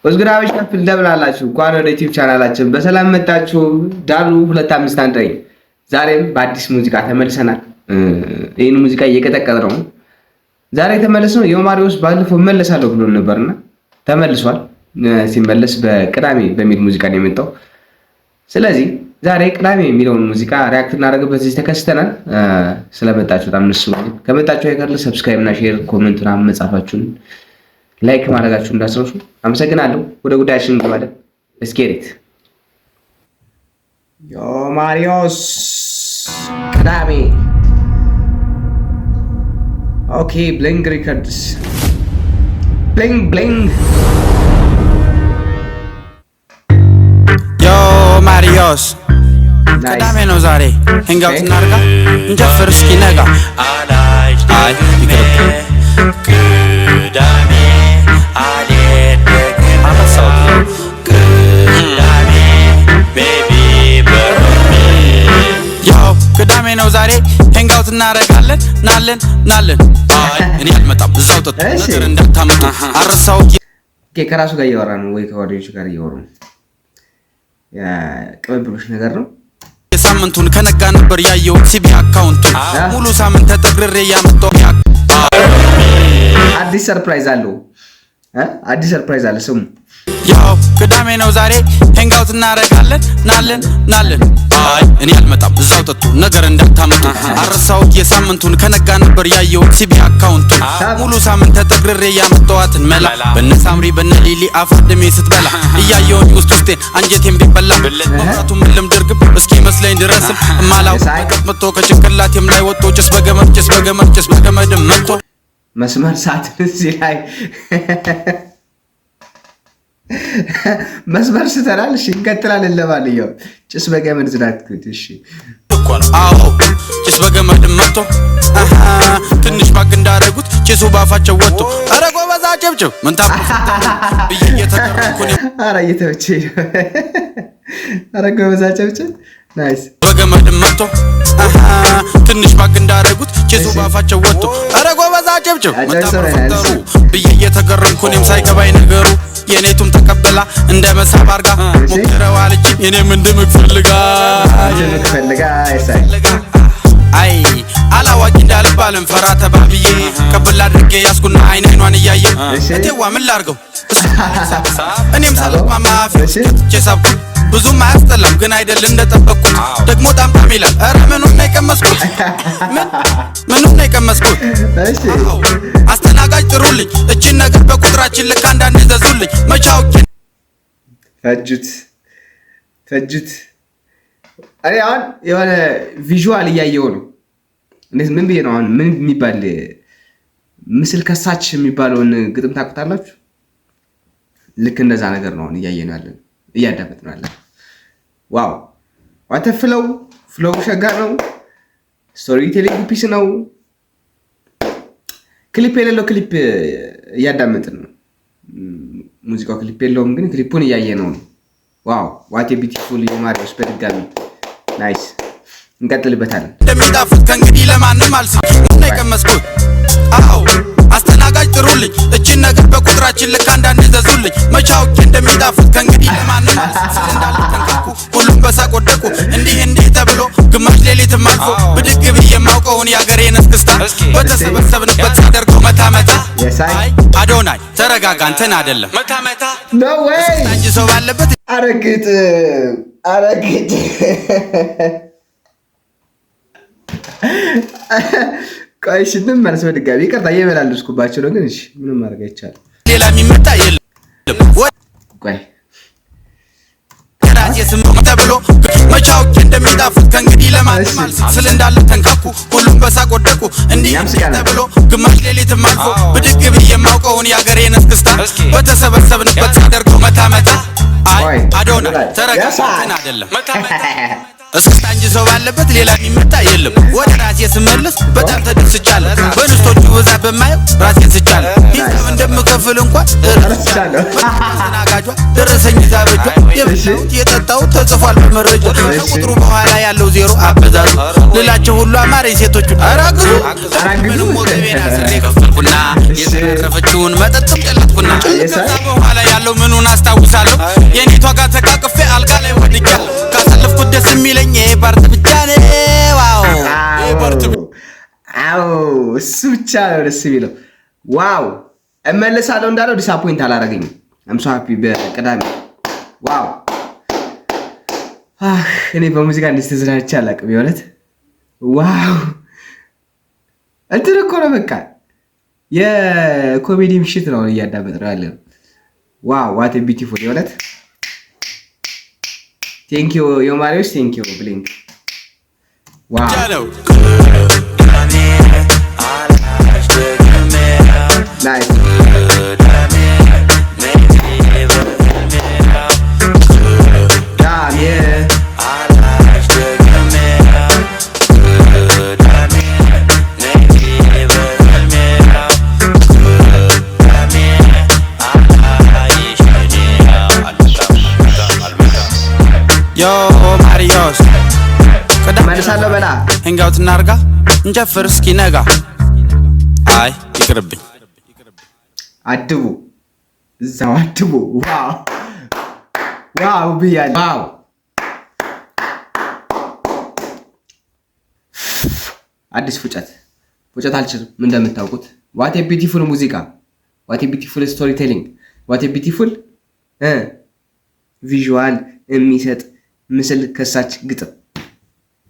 ወዝግራዎች ከፍ እንደብላላችሁ እንኳን ወደ ዩቲዩብ ቻናላችን በሰላም መጣችሁ። ዳሉ 251 ዛሬም በአዲስ ሙዚቃ ተመልሰናል። ይህን ሙዚቃ እየቀጠቀጠ ነው። ዛሬ ተመለስነው የማሪዎስ ባለፈው መለሳለሁ ብሎ ነበርና ተመልሷል። ሲመለስ በቅዳሜ በሚል ሙዚቃ ነው የመጣው። ስለዚህ ዛሬ ቅዳሜ የሚለውን ሙዚቃ ሪአክት እናደርግበት እዚህ ተከስተናል። ስለመጣችሁ በጣም ንሱ ከመጣችሁ አይቀር ሰብስክራይብ እና ሼር ኮሜንት እና መጻፋችሁን ላይክ ማድረጋችሁን እንዳትረሱ። አመሰግናለሁ። ወደ ጉዳያችን እንገባለን። እስኬሪት ዮ ማሪዮስ ቅዳሜ ኦኬ ብሊንግ ሪከርድስ ብሊንግ ብሊንግ ዮ ማሪዮስ ቅዳሜ ነው ዛሬ ሄንጋውት እናርጋ እንጀፍር እስኪ ነጋ አይ ቅዳሜ አልሄድም ቅዳሜ ቤቢ በርሚ ያው ቅዳሜ ነው ዛሬ ሄንጋውት እናረጋለን ናለን አይ እኔ አልመጣም እዛው ጠጥ ነገር እንዳታመጡ አረሳው ከራሱ ጋር እያወራ ነው ወይ ከጓደኞቹ ጋር እያወሩ ነው። ቅብብሎሽ ነገር ነው። የሳምንቱን ከነጋ ነበር ያየው ሲቢ አካውንቱ ሙሉ ሳምንት ተጠግሬ ያመጣው አዲስ ሰርፕራይዝ አለው። አዲስ ሰርፕራይዝ አለ። ስሙ ያው ቅዳሜ ነው ዛሬ ሄንጋውት እናረጋለን ናለን አይ እኔ አልመጣም እዛው ጠጡ ነገር እንዳታመጡ አረሳው የሳምንቱን ከነጋ ነበር ያየው ሲቢ አካውንቱ ሙሉ ሳምንት ተጠግሬ ያመጣዋትን መላ በነሳምሪ በነሊሊ አፋደሜ ስትበላ እያየውን ውስጤን አንጀቴን ቢበላ መብራቱ ምንም ድርግም እስኪ መስለኝ ድረስም ማላው መጥቶ ከጭንቅላቴም ላይ ወጥቶ ጭስ በገመድ መጥቶ መስመር ሳትን እዚህ ላይ መስመር ስተናል። እሺ እንቀጥላለን። ለማንኛውም ጭስ በገመድ ዝናትኩት። እሺ አዎ ጭስ በገመድ መጥቶ ትንሽ ባክ እንዳረጉት ጭሱ ባፋቸው ወጥቶ ኧረ ጎበዝ አጨብጭብ ምን ታውቁት ብዬ እየተቀረኩኝ ኧረ እየተመቸኝ ኧረ ጎበዝ አጨብጭብ ናይስ በገመድ መጥቶ ትንሽ ባክ እንዳረጉት ጭሱ ባፋቸው ወጥቶ ኧረ ጎበዝ አጨብጭብ ምን ታውቁት ብዬ እየተቀረኩኝ ሳይገባኝ ነገሩ የኔቱም ተቀበላ እንደ መሳብ አርጋ ሞክረው አለች የኔም እንደምፈልጋ አይ አላዋቂ እንዳልባልም ፈራ ተባብዬ ቀበል አድርጌ ያስኩና አይኗን እያየ እቴዋ ምን ላርገው እኔም ሳልስማማ ቼሳብ ብዙም አያስጠላም ግን አይደል እንደጠበቅኩት ደግሞ ጣምጣም ይላል ኧረ ምኑን ነው የቀመስኩት እሺ አስተናጋጅ ጥሩልኝ እቺን ነገር በቁጥራችን ልክ አንዳንድ ዘዙልኝ መቻውኪ ፈጅት እኔ አሁን የሆነ ቪዥዋል እያየው ነው። እንዴት ምን ብዬ ነው አሁን ምን የሚባል ምስል ከሳች የሚባለውን ግጥም ታውቁታላችሁ? ልክ እንደዛ ነገር ነው አሁን እያየነው ያለን እያዳመጥነው ያለን። ዋው ዋተፍለው ፍሎው ሸጋ ነው። ስቶሪ ቴሊንግ ፒስ ነው። ክሊፕ የሌለው ክሊፕ እያዳመጥን ነው። ሙዚቃው ክሊፕ የለውም ግን ክሊፑን እያየነው ነው። ዋው ዋት ኤ ቢዩቲፉል ማሪዮስ በድጋሚ ናይስ። እንቀጥልበታለን። እንደሚጣፍጥ ከእንግዲህ ለማንም አልስም ምን የቀመስኩት አዎ አስተናጋጅ ጥሩልኝ እቺን ነገር በቁጥራችን ልክ አንዳንድ ዘዙልኝ መቻውኪ እንደሚጣፍጥ ከእንግዲህ ለማንም አልስም እንዳለ ተንከኩ ሁሉም በሳቅ ወደቁ እንዲህ ተብሎ ግማሽ ሌሊትም አልፎ ብድግ ብዬ የማውቀውን የአገሬን እስክስታ በተሰበሰብንበት ሳደርገው መታ አይ አዶናይ ተረጋጋ እንትን አይደለም መታ ኖ ዌይ እንጂ ሰው ባለበት አረግጥ ቆይ ሽንም ማለት በድጋሚ ይቅርታ እየመላለስኩባቸው ነው ግን እሺ ምንም ማድረግ አይቻልም። ሌላ የሚመጣ የለም ቆይ ራሴ ስም ተብሎ መቻውኪ እንደሚጣፍጥ ከእንግዲህ ለማንም አልስም ስለ እንዳለ ተንካኩ ሁሉም በሳቅ ወደቁ እንዲህ ተብሎ ግማሽ ሌሊትም አልፎ ብድግ ብዬ የማውቀውን የአገሬን እስክስታ በተሰበሰብንበት ሳደርገው መታ አይ አዶናይ ተረጋጋ እንትን አይደለም መታ እስክስታ እንጂ ሰው ባለበት ሌላ የሚመጣ የለም። ወደ ራሴ ስመለስ በጣም ተደስቻለሁ በንስቶቹ ብዛት በማየው ራሴን ስቻለሁ ሂሳብ እንደምከፍል እንኳን እረሳለሁ ተናጋጇ ደረሰኝ ዛበጇ የጠጣው ተጽፏል በመረጃ ከቁጥሩ በኋላ ያለው ዜሮ አበዛዙ ልላቸው ሁሉ አማረኝ ሴቶቹ አራግዙ ምንም ሞተቤና ስሬ ከፈልኩና የተረፈችውን መጠጥም ጨለጥኩና ከዛ በኋላ ያለው አረጋለሁ ምኑን አስታውሳለሁ የኔቷ ጋር ተቃቅፌ አልጋ ላይ ወድቄያለሁ ካሳለፍኩት ደስ የሚለኝ ይሄ ፓርት ብቻ ነው ዋው ይሄ ፓርት አው እሱ ብቻ ነው ደስ የሚለው ዋው እመለሳለሁ እንዳለው ዲስአፖይንት አላረገኝም I'm so happy በቅዳሜ ዋው እኔ በሙዚቃ እንደዚህ ተዝናንቼ አላውቅም የእውነት ዋው እንትን እኮ ነው በቃ የኮሜዲ ምሽት ነው እያዳመጥነው ያለነው ዋው what a beautiful የእውነት thank you ዮማሪዎስ thank you ብሊንክ ዋው nice Yo Marios መልሳለሁ በላ እንጋውት እናርጋ እንጨፍር እስኪ ነጋ አይ ይቅርብኝ አድቡ እዛው አድቡ ዋው ዋው ብያለሁ ዋው አዲስ ፉጨት አልችልም ምን እንደምታውቁት what a beautiful ሙዚቃ what a beautiful storytelling what a beautiful ቪዥዋል የሚሰጥ ምስል ከሳች ግጥም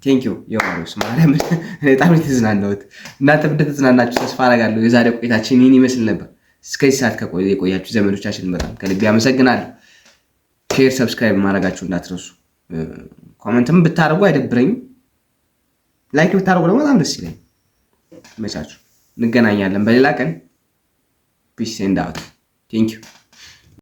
ቴንክ ዩ ዮማሪዎስ ማርያም በጣም የተዝናናሁት እናንተም እንደተዝናናችሁ ተስፋ አደርጋለሁ የዛሬ ቆይታችን ይህን ይመስል ነበር እስከዚህ ሰዓት የቆያችሁ ዘመዶቻችን በጣም ከልቤ አመሰግናለሁ ሼር ሰብስክራይብ ማድረጋችሁ እንዳትረሱ ኮሜንትም ብታደርጉ አይደብረኝም ላይክ ብታደርጉ ደግሞ በጣም ደስ ይለኛል መቻችሁ እንገናኛለን በሌላ ቀን ፒስ ኤንድ አውት ቴንክ ዩ